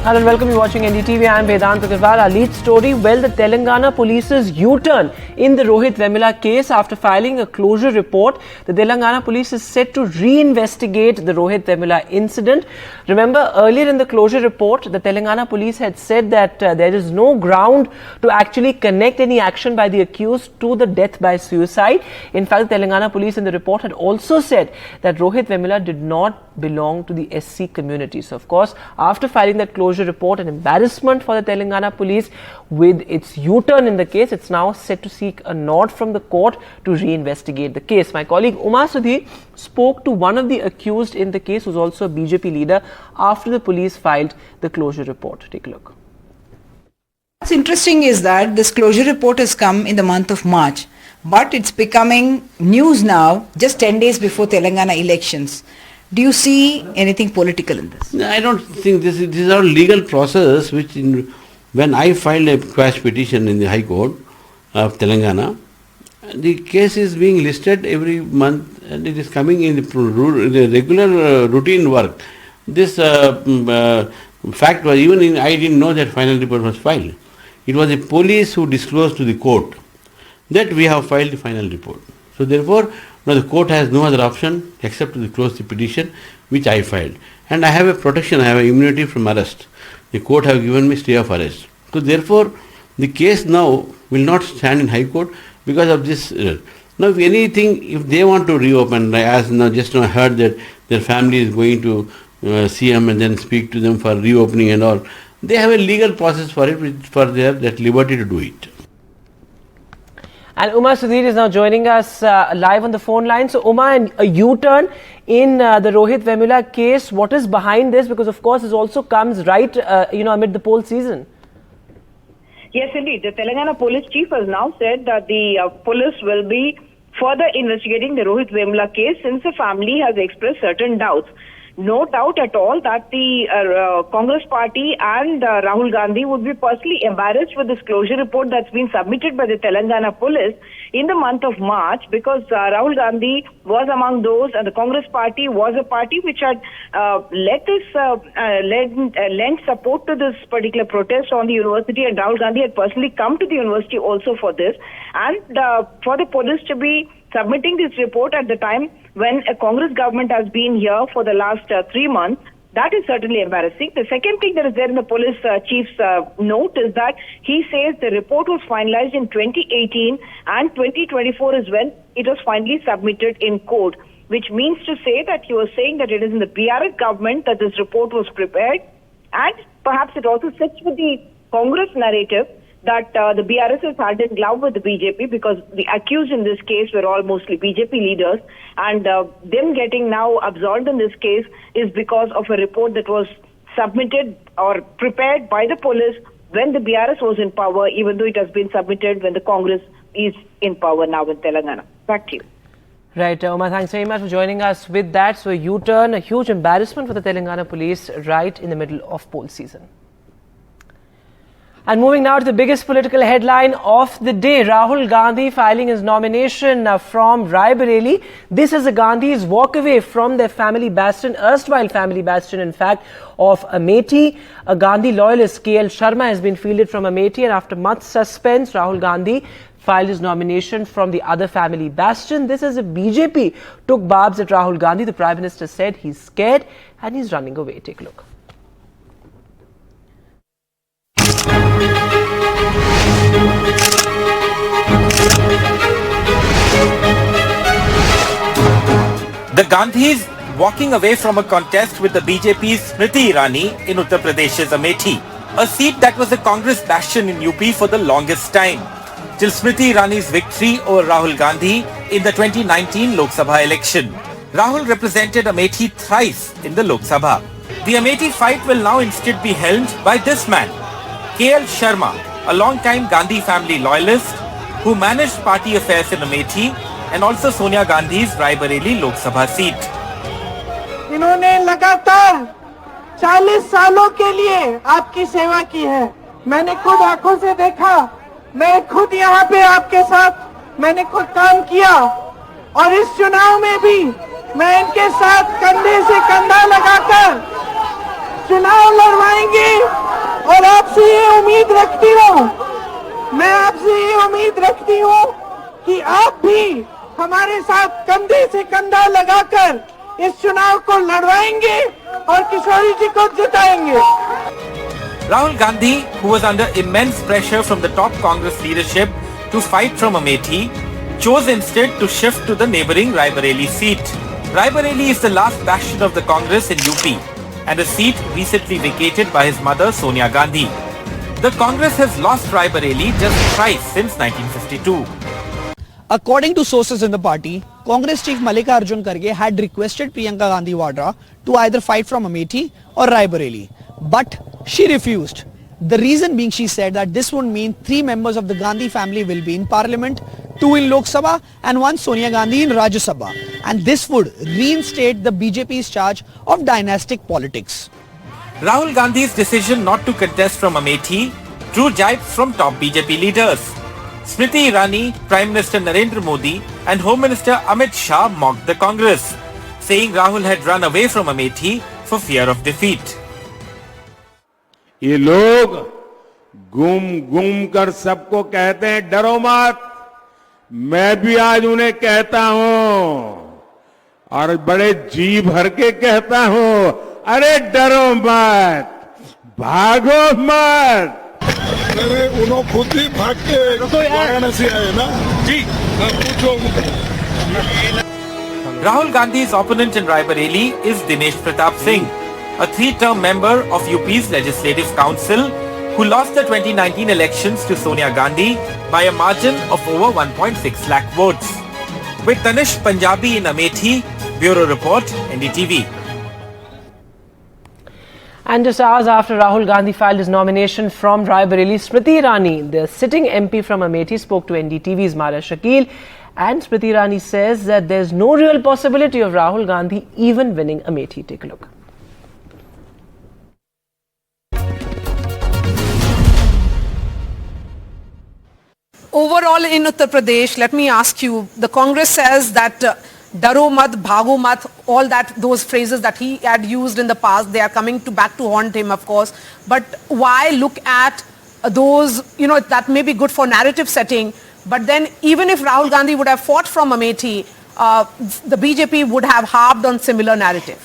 Hello and welcome. You're watching NDTV. I'm Vedant Agarwal. Our lead story, well, the Telangana Police's U-turn in the Rohith Vemula case after filing a closure report. The Telangana Police is set to reinvestigate the Rohith Vemula incident. Remember, earlier in the closure report, the Telangana Police had said that there is no ground to actually connect any action by the accused to the death by suicide. In fact, the Telangana Police in the report had also said that Rohith Vemula did not belong to the SC community. So, of course, after filing that closure report, an embarrassment for the Telangana Police with its U-turn in the case, it's now set to seek a nod from the court to reinvestigate the case. My colleague Uma Sudhi spoke to one of the accused in the case, who's also a BJP leader, after the police filed the closure report. Take a look. What's interesting is that this closure report has come in the month of March, but it's becoming news now, just 10 days before Telangana elections. Do you see anything political in this? No, I don't think this is our legal process, which when I filed a quash petition in the High Court of Telangana, the case is being listed every month and it is coming in the regular routine work. This fact was, I didn't know that final report was filed. It was the police who disclosed to the court that we have filed the final report. So therefore, now the court has no other option except to close the petition which I filed. And I have a protection, I have immunity from arrest. The court have given me stay of arrest. So therefore, the case now will not stand in High Court because of this. Now if anything, if they want to reopen, as now just now I heard that their family is going to see them and then speak to them for reopening and all, they have a legal process for it, for their that liberty to do it. And Uma Sudhir is now joining us live on the phone line. So Uma, a U-turn in the Rohith Vemula case, what is behind this? Because of course this also comes right amid the poll season. Yes, indeed. The Telangana Police Chief has now said that the police will be further investigating the Rohith Vemula case since the family has expressed certain doubts. No doubt at all that the Congress party and Rahul Gandhi would be personally embarrassed with this closure report that's been submitted by the Telangana Police in the month of March, because Rahul Gandhi was among those, and the Congress party was a party which had lent support to this particular protest on the university, and Rahul Gandhi had personally come to the university also for this, and for the police to be submitting this report at the time when a Congress government has been here for the last 3 months, that is certainly embarrassing. The second thing that is there in the police chief's note is that he says the report was finalized in 2018 and 2024 is when it was finally submitted in court, which means to say that he was saying that it is in the BRS government that this report was prepared, and perhaps it also sits with the Congress narrative that the BRS is hand in glove with the BJP, because the accused in this case were all mostly BJP leaders, and them getting now absolved in this case is because of a report that was submitted or prepared by the police when the BRS was in power, even though it has been submitted when the Congress is in power now in Telangana. Back to you. Right, Uma, thanks very much for joining us with that. So a U-turn, a huge embarrassment for the Telangana Police right in the middle of poll season. And moving now to the biggest political headline of the day, Rahul Gandhi filing his nomination from Raebareli. This is the Gandhis' walk away from their family bastion, erstwhile family bastion in fact, of Amethi. A Gandhi loyalist, KL Sharma, has been fielded from Amethi, and after much suspense, Rahul Gandhi filed his nomination from the other family bastion. This is a BJP took barbs at Rahul Gandhi. The Prime Minister said he's scared and he's running away. Take a look. The Gandhis walking away from a contest with the BJP's Smriti Irani in Uttar Pradesh's Amethi, a seat that was a Congress bastion in UP for the longest time, till Smriti Irani's victory over Rahul Gandhi in the 2019 Lok Sabha election. Rahul represented Amethi thrice in the Lok Sabha. The Amethi fight will now instead be helmed by this man, KL Sharma, a long-time Gandhi family loyalist who managed party affairs in Amethi and also Sonia Gandhi's Raebareli Lok Sabha seat. इन्होंने लगातार 40 सालों के लिए आपकी सेवा की है। मैंने खुद आंखों से देखा, मैं खुद यहाँ पे आपके साथ मैंने खुद काम किया, और इस चुनाव में भी मैं इनके साथ कंधे से कंधा लगाकर चुनाव लड़वाएंगे आपसे ये उम्मीद रखती हूँ कि आप भी हमारे साथ कंधे से कंधा लगाकर इस चुनाव को लड़वाएंगे और किशोरी जी को जिताएंगे। Rahul Gandhi, who was under immense pressure from the top Congress leadership to fight from Amethi, chose instead to shift to the neighbouring Raebareli seat. Raebareli is the last bastion of the Congress in UP and a seat recently vacated by his mother Sonia Gandhi. The Congress has lost Raebareli just twice since 1952. According to sources in the party, Congress chief Mallikarjun Kharge had requested Priyanka Gandhi Vadra to either fight from Amethi or Raebareli, but she refused. The reason being, she said that this would mean 3 members of the Gandhi family will be in parliament, 2 in Lok Sabha and 1 Sonia Gandhi in Rajya Sabha, and this would reinstate the BJP's charge of dynastic politics. Rahul Gandhi's decision not to contest from Amethi drew jibes from top BJP leaders. Smriti Irani, Prime Minister Narendra Modi and Home Minister Amit Shah mocked the Congress, saying Rahul had run away from Amethi for fear of defeat. ये लोग घूम कर सबको कहते हैं डरो मत, मैं भी आज उन्हें कहता हूं और बड़े जी भर के कहता हूं, अरे डरो मत, भागो मत। अरे उन्होंने खुद ही भाग के वाराणसी आए ना जी, पूछो। Rahul Gandhi's opponent in Raebareli is Dinesh Pratap Singh, a 3-term member of UP's Legislative Council who lost the 2019 elections to Sonia Gandhi by a margin of over 1.6 lakh votes. With Tanish Punjabi in Amethi, Bureau Report, NDTV. And just hours after Rahul Gandhi filed his nomination from Raebareli, Smriti Irani, the sitting MP from Amethi, spoke to NDTV's Mara Shakil. And Smriti Irani says that there's no real possibility of Rahul Gandhi even winning Amethi. Take a look. Overall in Uttar Pradesh, let me ask you, the Congress says that Daro mat, bhago mat, all that, those phrases that he had used in the past, they are coming back to haunt him, of course. But why look at those, that may be good for narrative setting, but then even if Rahul Gandhi would have fought from Amethi, the BJP would have harped on similar narrative.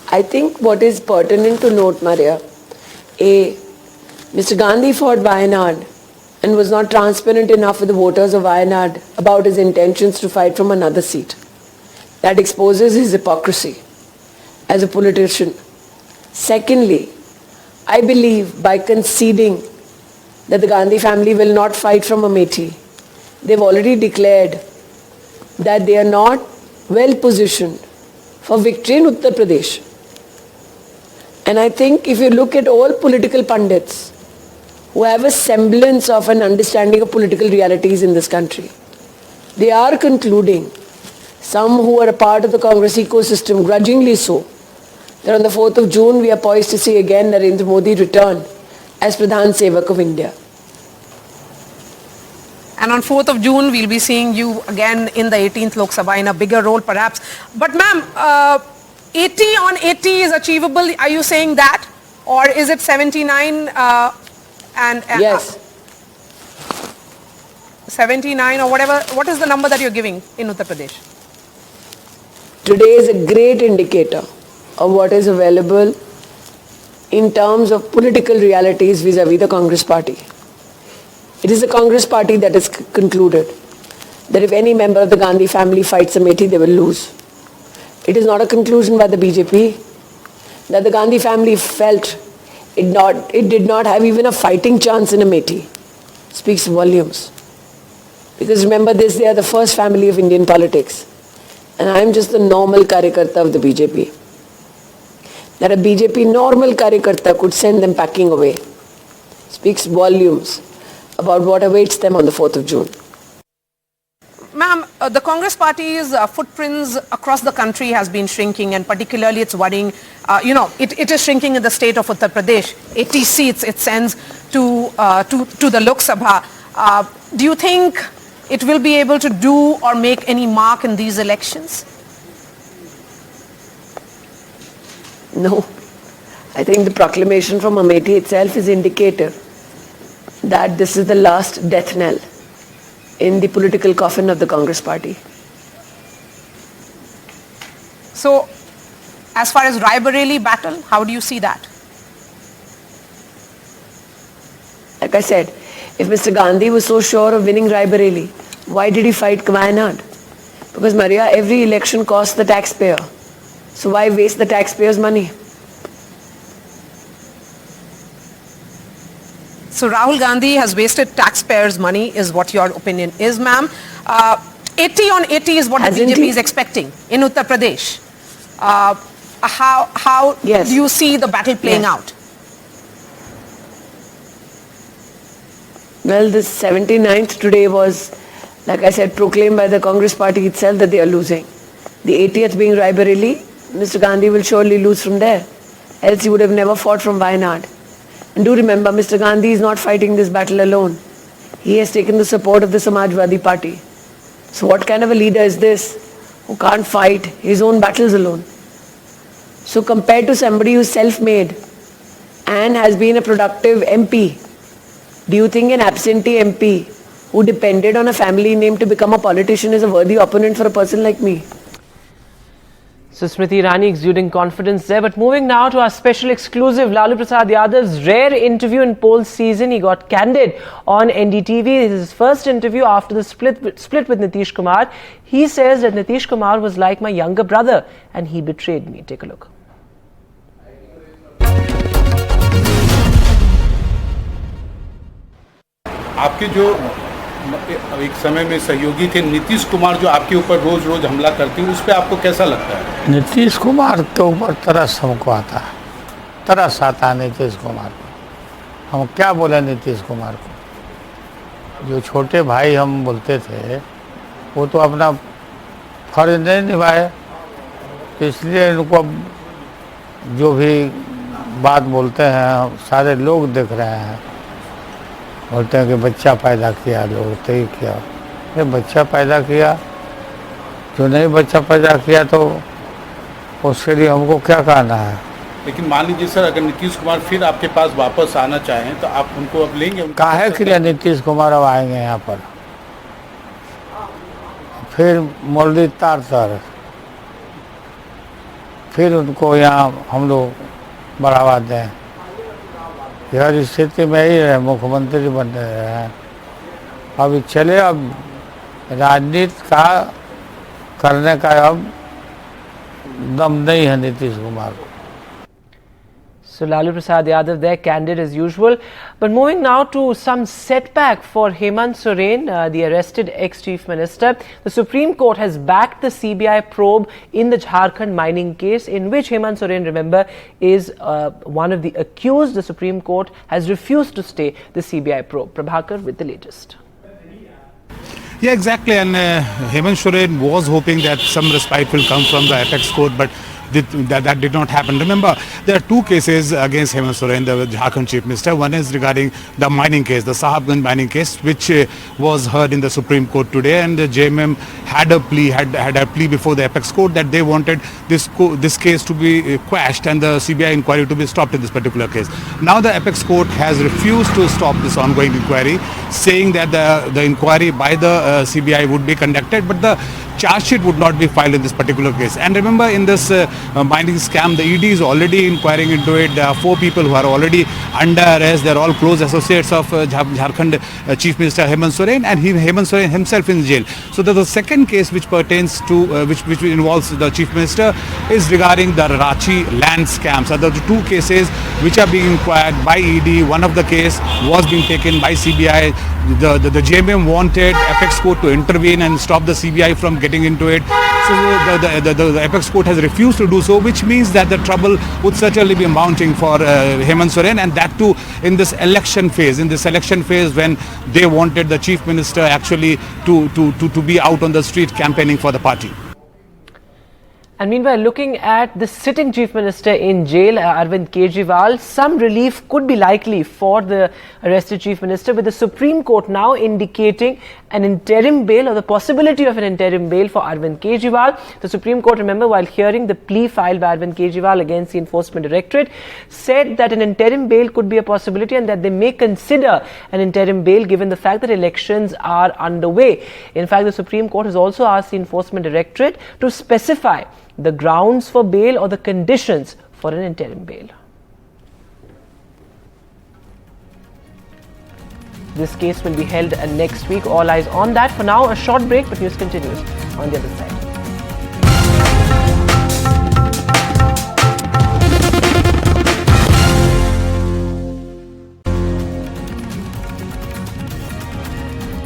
I think what is pertinent to note, Maria, Mr. Gandhi fought Wayanad and was not transparent enough with the voters of Wayanad about his intentions to fight from another seat. That exposes his hypocrisy as a politician. Secondly, I believe by conceding that the Gandhi family will not fight from Amethi, they've already declared that they are not well positioned for victory in Uttar Pradesh. And I think if you look at all political pundits who have a semblance of an understanding of political realities in this country, they are concluding, some who are a part of the Congress ecosystem, grudgingly so, that on the 4th of June we are poised to see again Narendra Modi return as Pradhan Sevak of India. And on 4th of June, we'll be seeing you again in the 18th Lok Sabha in a bigger role perhaps. But ma'am, 80 on 80 is achievable, are you saying that? Or is it 79 yes. 79 or whatever, what is the number that you're giving in Uttar Pradesh? Today is a great indicator of what is available in terms of political realities vis-a-vis the Congress party. It is the Congress party that has concluded that if any member of the Gandhi family fights Amethi, they will lose. It is not a conclusion by the BJP that the Gandhi family felt it did not have even a fighting chance in Amethi. Speaks volumes. Because remember this, they are the first family of Indian politics. And I am just the normal karyakarta of the BJP. That a BJP normal karyakarta could send them packing away. Speaks volumes about what awaits them on the 4th of June. Ma'am, the Congress party's footprints across the country has been shrinking, and particularly it's worrying, it is shrinking in the state of Uttar Pradesh. 80 seats it sends to the Lok Sabha. Do you think it will be able to do or make any mark in these elections? No. I think the proclamation from Amethi itself is indicative that this is the last death knell in the political coffin of the Congress party. So, as far as Raebareli battle, how do you see that? Like I said, if Mr. Gandhi was so sure of winning Raebareli, why did he fight Wayanad? Because Maria, every election costs the taxpayer. So why waste the taxpayers' money? So Rahul Gandhi has wasted taxpayers' money is what your opinion is, ma'am. 80 on 80 is what the BJP is expecting in Uttar Pradesh. How do you see the battle playing out? Well, this 79th today was, like I said, proclaimed by the Congress party itself that they are losing. The 80th being Raebareli, Mr. Gandhi will surely lose from there. Else he would have never fought from Wayanad. And do remember, Mr. Gandhi is not fighting this battle alone. He has taken the support of the Samajwadi Party. So what kind of a leader is this who can't fight his own battles alone? So compared to somebody who's self-made and has been a productive MP, do you think an absentee MP who depended on a family name to become a politician is a worthy opponent for a person like me? So Smriti Irani exuding confidence there. But moving now to our special exclusive, Lalu Prasad Yadav's rare interview in poll season. He got candid on NDTV. This is his first interview after the split with Nitish Kumar. He says that Nitish Kumar was like my younger brother and he betrayed me. Take a look. आपके जो एक समय में सहयोगी थे नीतीश कुमार जो आपके ऊपर रोज रोज हमला करते हैं उस पर आपको कैसा लगता है? नीतीश कुमार के ऊपर तरस हमको आता है, तरस आता है नीतीश कुमार को। हम क्या बोले नीतीश कुमार को? जो छोटे भाई हम बोलते थे वो तो अपना फर्ज नहीं निभाए, तो इसलिए इनको जो भी बात बोलते हैं सारे लोग देख रहे हैं, बोलते हैं कि बच्चा पैदा किया, लोग तो ही किया। ये बच्चा पैदा किया, जो नहीं बच्चा पैदा किया तो उसके लिए हमको क्या कहना है? लेकिन मान लीजिए सर, अगर नीतीश कुमार फिर आपके पास वापस आना चाहें तो आप उनको अब लेंगे? काहे के लिए नीतीश कुमार अब आएंगे यहाँ पर? फिर मौलवी तार फिर उनको यहाँ हम लोग बढ़ावा दें। हर स्थिति में ही रहे, मुख्यमंत्री बन रहे हैं। अब चले, अब राजनीति का करने का अब दम नहीं है नीतीश कुमार को। So Lalu Prasad Yadav there, candid as usual. But moving now to some setback for Hemant Soren, the arrested ex-chief minister. The Supreme Court has backed the CBI probe in the Jharkhand mining case, in which Hemant Soren, remember, is one of the accused. The Supreme Court has refused to stay the CBI probe. Prabhakar with the latest. Yeah, exactly. And Hemant Soren was hoping that some respite will come from the apex court, but that did not happen. Remember, there are two cases against Hemant Soren, the Jharkhand chief minister. One is regarding the mining case, the Sahabganj mining case, which was heard in the Supreme Court today, and the JMM had a plea before the apex court that they wanted this case to be quashed and the CBI inquiry to be stopped in this particular case. Now the apex court has refused to stop this ongoing inquiry, saying that the inquiry by the CBI would be conducted, but the charge sheet would not be filed in this particular case. And remember, in this mining scam, the ED is already inquiring into it. There are 4 people who are already under arrest. They are all close associates of Jharkhand Chief Minister Hemant Soren, and Hemant Soren himself in jail. So the second case which pertains to which involves the Chief Minister is regarding the Ranchi land scams. So the 2 cases which are being inquired by ED. One of the case was being taken by CBI. The JMM wanted Apex Court to intervene and stop the CBI from getting into it. So the Apex Court has refused to do so, which means that the trouble would certainly be mounting for Hemant Soren, and that too in this election phase. In this election phase, when they wanted the Chief Minister actually to be out on the street campaigning for the party. And meanwhile, looking at the sitting Chief Minister in jail, Arvind Kejriwal, some relief could be likely for the arrested Chief Minister, with the Supreme Court now indicating an interim bail or the possibility of an interim bail for Arvind Kejriwal. The Supreme Court, remember, while hearing the plea filed by Arvind Kejriwal against the Enforcement Directorate, said that an interim bail could be a possibility and that they may consider an interim bail given the fact that elections are underway. In fact, the Supreme Court has also asked the Enforcement Directorate to specify the grounds for bail or the conditions for an interim bail. This case will be held next week. All eyes on that. For now, a short break, but news continues on the other side.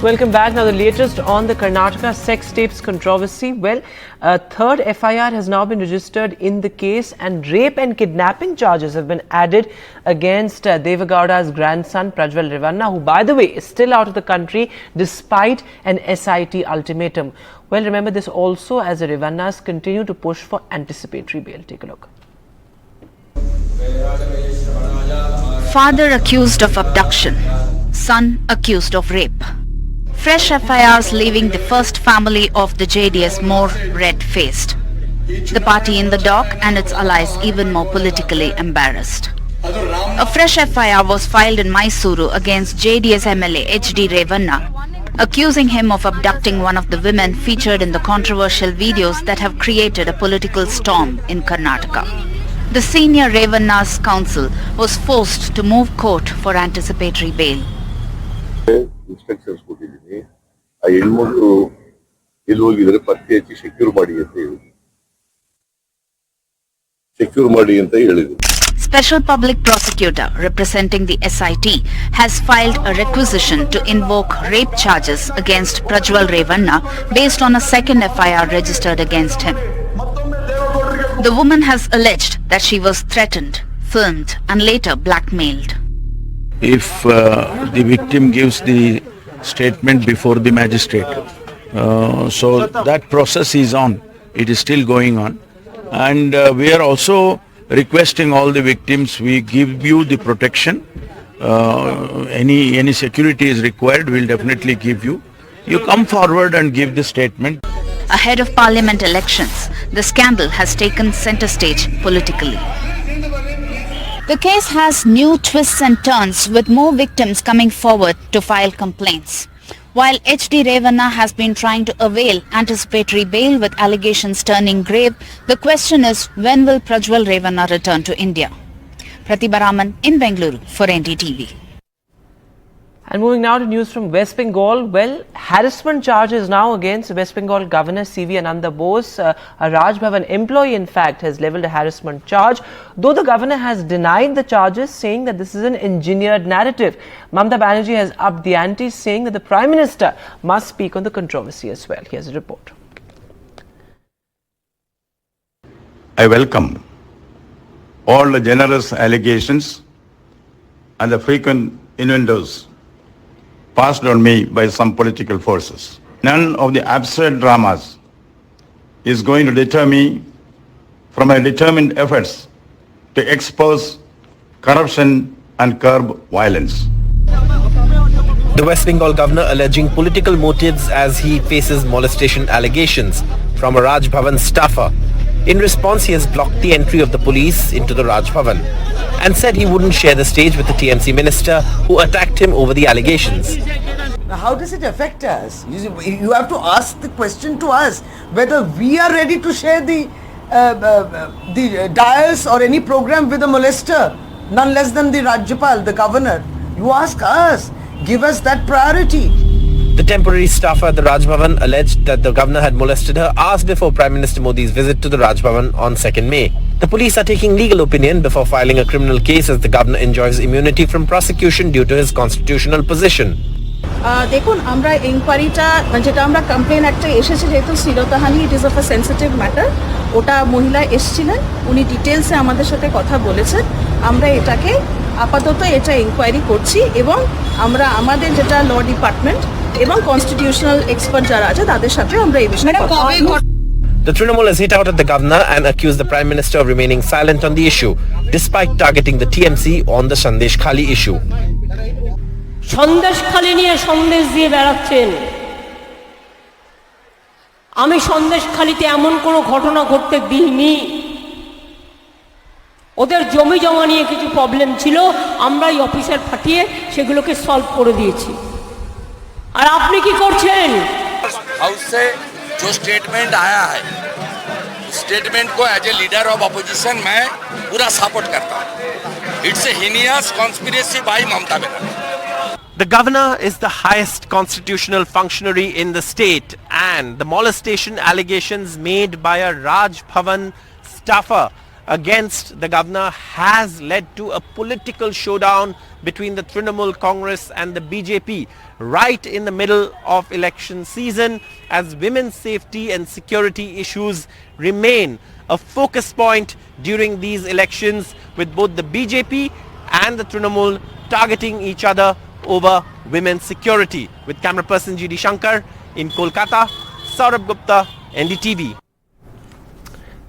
Welcome back. Now, the latest on the Karnataka sex tapes controversy. Well, a third FIR has now been registered in the case, and rape and kidnapping charges have been added against Devagowda's grandson Prajwal Revanna, who, by the way, is still out of the country despite an SIT ultimatum. Well, remember this also as the Revannas continue to push for anticipatory bail. Take a look. Father accused of abduction, son accused of rape. Fresh FIRs leaving the first family of the JDS more red-faced. The party in the dock and its allies even more politically embarrassed. A fresh FIR was filed in Mysuru against JDS MLA HD Revanna, accusing him of abducting one of the women featured in the controversial videos that have created a political storm in Karnataka. The senior Revanna's counsel was forced to move court for anticipatory bail. Instructions ಕೊಟ್ಟಿದ್ದೀನಿ ಆ ಹೆಣ್ಮಕ್ಳು ಎಲ್ಲಿ ಹೋಗಿದ್ರೆ ಪತ್ತೆ ಹಚ್ಚಿ secure ಮಾಡಿ ಅಂತ ಹೇಳಿದ್ರು. Special Public Prosecutor representing the SIT has filed a requisition to invoke rape charges against Prajwal Revanna based on a second FIR registered against him. The woman has alleged that she was threatened, filmed and later blackmailed. If the victim gives the statement before the magistrate. So that process is on. It is still going on. And we are also requesting all the victims, we give you the protection. Any security is required, we'll definitely give you. You come forward and give the statement. Ahead of parliament elections, the scandal has taken center stage politically. The case has new twists and turns, with more victims coming forward to file complaints. While HD Revanna has been trying to avail anticipatory bail with allegations turning grave, the question is, when will Prajwal Revanna return to India? Pratibha Raman in Bengaluru for NDTV. And moving now to news from West Bengal. Well, harassment charges now against West Bengal Governor CV Ananda Bose. A Raj Bhavan employee, in fact, has levelled a harassment charge, though the governor has denied the charges, saying that this is an engineered narrative. Mamata Banerjee has upped the ante, saying that the Prime Minister must speak on the controversy as well. Here's a report. I welcome all the generous allegations and the frequent innuendos passed on me by some political forces. None of the absurd dramas is going to deter me from my determined efforts to expose corruption and curb violence. The West Bengal governor alleging political motives as he faces molestation allegations from a Raj Bhavan staffer. In response, he has blocked the entry of the police into the Raj Bhavan and said he wouldn't share the stage with the TMC minister who attacked him over the allegations. Now, how does it affect us? You have to ask the question to us whether we are ready to share the dais or any program with a molester, none less than the Rajyapal, the governor. You ask us, give us that priority. The temporary staffer at the Raj Bhavan alleged that the governor had molested her hours before Prime Minister Modi's visit to the Raj Bhavan on 2nd May. The police are taking legal opinion before filing a criminal case, as the governor enjoys immunity from prosecution due to his constitutional position. দেখুন আমরা ইনকোয়ারিটা যেটা আমরা complain একটা এসেছে যেহেতু শ্লীলতাহানি it is of a sensitive matter, ওটা মহিলা এসেছিলেন, উনি ডিটেলসে আমাদের সাথে কথা বলেছেন। আমরা এটাকে আপাতত এটা ইনকোয়ারি করছি এবং আমরা আমাদের যেটা ল ডিপার্টমেন্ট এবং কনস্টিটিউশনাল এক্সপার্ট যারা আছে তাদের সাথে আমরা এই বিষয়ে The Trinamool has hit out at the governor and accused the Prime Minister of remaining silent on the issue, despite targeting the TMC on the Sandesh Khali issue. Sandesh খালি নিয়ে সন্দেশ দিয়ে বেড়াচ্ছেন। আমি সন্দেশ খালিতে এমন কোনো ঘটনা ঘটতে দিইনি। ওদের জমি জমা নিয়ে কিছু প্রবলেম ছিল, আমরাই অফিসার পাঠিয়ে সেগুলোকে সলভ করে দিয়েছি। আর আপনি কি করছেন? हाउस से जो स्टेटमेंट आया है, स्टेटमेंट को as a leader of opposition मैं पूरा सपोर्ट करता हूँ। It's a heinous conspiracy by Mamata Banerjee. The governor is the highest constitutional functionary in the state, and the molestation allegations made by a Raj Bhavan staffer against the governor has led to a political showdown between the Trinamool Congress and the BJP right in the middle of election season, as women's safety and security issues remain a focus point during these elections, with both the BJP and the Trinamool targeting each other over women's security. With camera person GD Shankar in Kolkata, Saurabh Gupta, NDTV.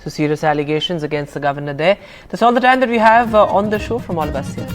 So serious allegations against the governor there. That's all the time that we have on the show from all of us here.